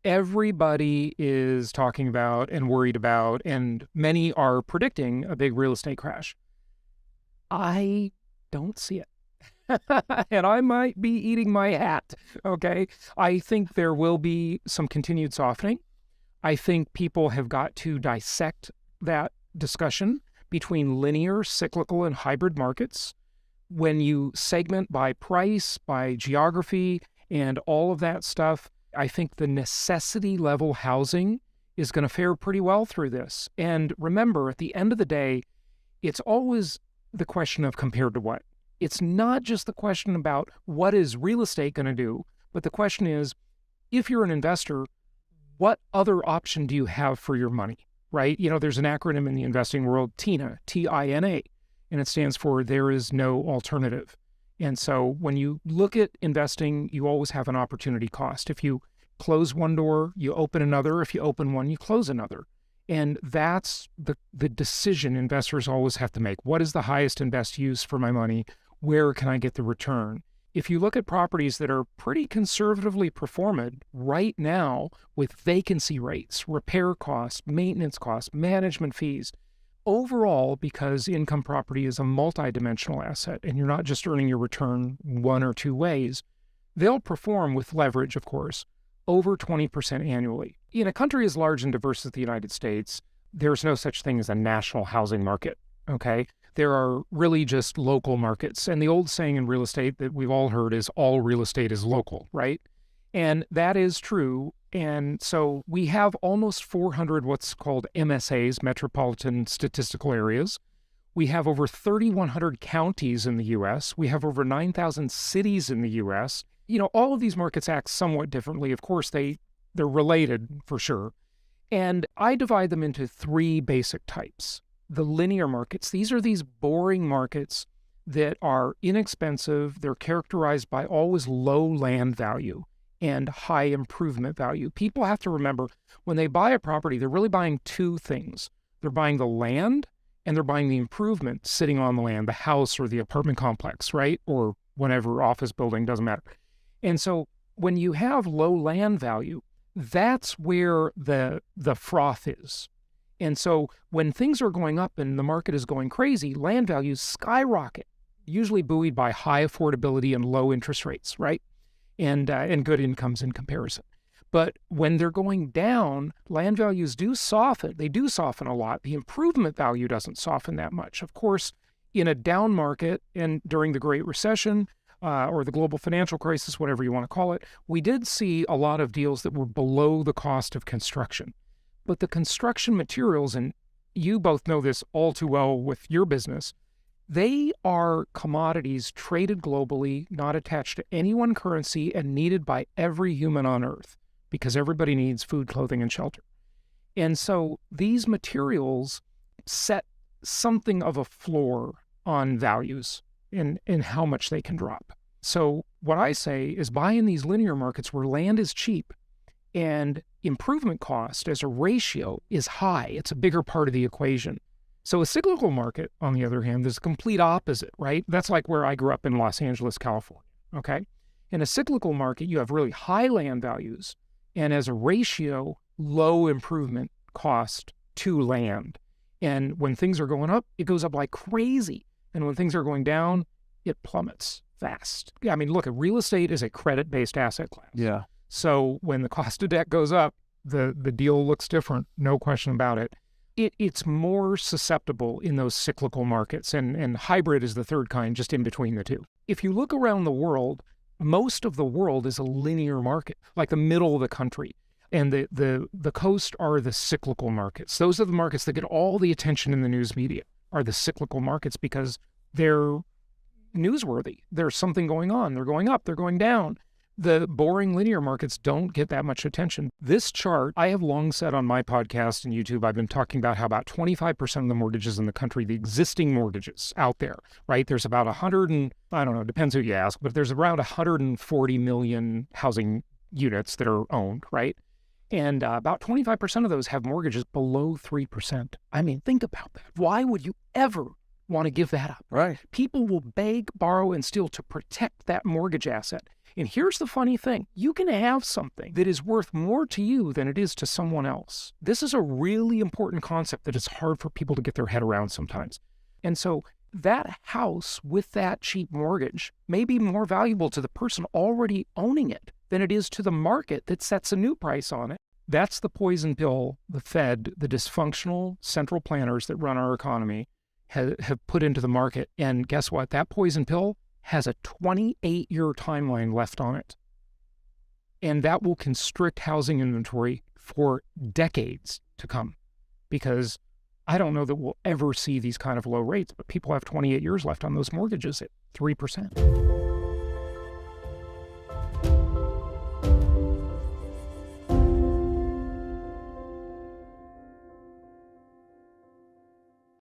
Everybody is talking about and worried about, and many are predicting a big real estate crash. I don't see it. And I might be eating my hat, okay? I think there will be some continued softening. I think people have got to dissect that discussion between linear, cyclical, and hybrid markets. When you segment by price, by geography, and all of that stuff, I think the necessity level housing is going to fare pretty well through this. And remember, at the end of the day, it's always the question of compared to what. It's not just the question about what is real estate going to do, but the question is, if you're an investor, what other option do you have for your money, right? There's an acronym in the investing world, TINA, T-I-N-A, and it stands for there is no alternative. And so when you look at investing, you always have an opportunity cost. If you close one door, you open another. If you open one, you close another. And that's the decision investors always have to make. What is the highest and best use for my money? Where can I get the return? If you look at properties that are pretty conservatively performed right now with vacancy rates, repair costs, maintenance costs, management fees, overall, because income property is a multidimensional asset and you're not just earning your return one or two ways, they'll perform with leverage, of course, over 20% annually. In a country as large and diverse as the United States, there's no such thing as a national housing market, okay? There are really just local markets. And the old saying in real estate that we've all heard is all real estate is local, right? And that is true. And so we have almost 400 what's called MSAs, Metropolitan Statistical Areas. We have over 3,100 counties in the U.S. We have over 9,000 cities in the U.S. All of these markets act somewhat differently. Of course, they're related for sure. And I divide them into three basic types. The linear markets, these are these boring markets that are inexpensive. They're characterized by always low land value and high improvement value. People have to remember when they buy a property, they're really buying two things. They're buying the land and they're buying the improvement sitting on the land, the house or the apartment complex, right? Or whatever office building, doesn't matter. And so when you have low land value, that's where the froth is. And so when things are going up and the market is going crazy, land values skyrocket, usually buoyed by high affordability and low interest rates, right? And good incomes in comparison. But when they're going down, land values do soften. They do soften a lot. The improvement value doesn't soften that much. Of course, in a down market and during the Great Recession or the global financial crisis, whatever you want to call it, we did see a lot of deals that were below the cost of construction. But the construction materials, and you both know this all too well with your business, they are commodities traded globally, not attached to any one currency, and needed by every human on earth because everybody needs food, clothing, and shelter. And so these materials set something of a floor on values and how much they can drop. So what I say is buy in these linear markets where land is cheap and improvement cost as a ratio is high. It's a bigger part of the equation. So a cyclical market, on the other hand, is the complete opposite, right? That's like where I grew up in Los Angeles, California, okay? In a cyclical market, you have really high land values and as a ratio, low improvement cost to land. And when things are going up, it goes up like crazy. And when things are going down, it plummets fast. I mean, look, real estate is a credit-based asset class. Yeah. So when the cost of debt goes up, the deal looks different, no question about it. It's more susceptible in those cyclical markets, and hybrid is the third kind, just in between the two. If you look around the world, most of the world is a linear market, like the middle of the country. And the coast are the cyclical markets. Those are the markets that get all the attention in the news media, are the cyclical markets because they're newsworthy. There's something going on. They're going up, they're going down. The boring linear markets don't get that much attention. This chart, I have long said on my podcast and YouTube, I've been talking about how about 25% of the mortgages in the country, the existing mortgages out there, right? There's about 100 and, I don't know, depends who you ask, but there's around 140 million housing units that are owned, right? And about 25% of those have mortgages below 3%. I mean, think about that. Why would you ever want to give that up? Right. People will beg, borrow, and steal to protect that mortgage asset. And here's the funny thing. You can have something that is worth more to you than it is to someone else. This is a really important concept that is hard for people to get their head around sometimes. And so that house with that cheap mortgage may be more valuable to the person already owning it than it is to the market that sets a new price on it. That's the poison pill the Fed, the dysfunctional central planners that run our economy, have put into the market. And guess what? That poison pill has a 28-year timeline left on it. And that will constrict housing inventory for decades to come, because I don't know that we'll ever see these kind of low rates, but people have 28 years left on those mortgages at 3%.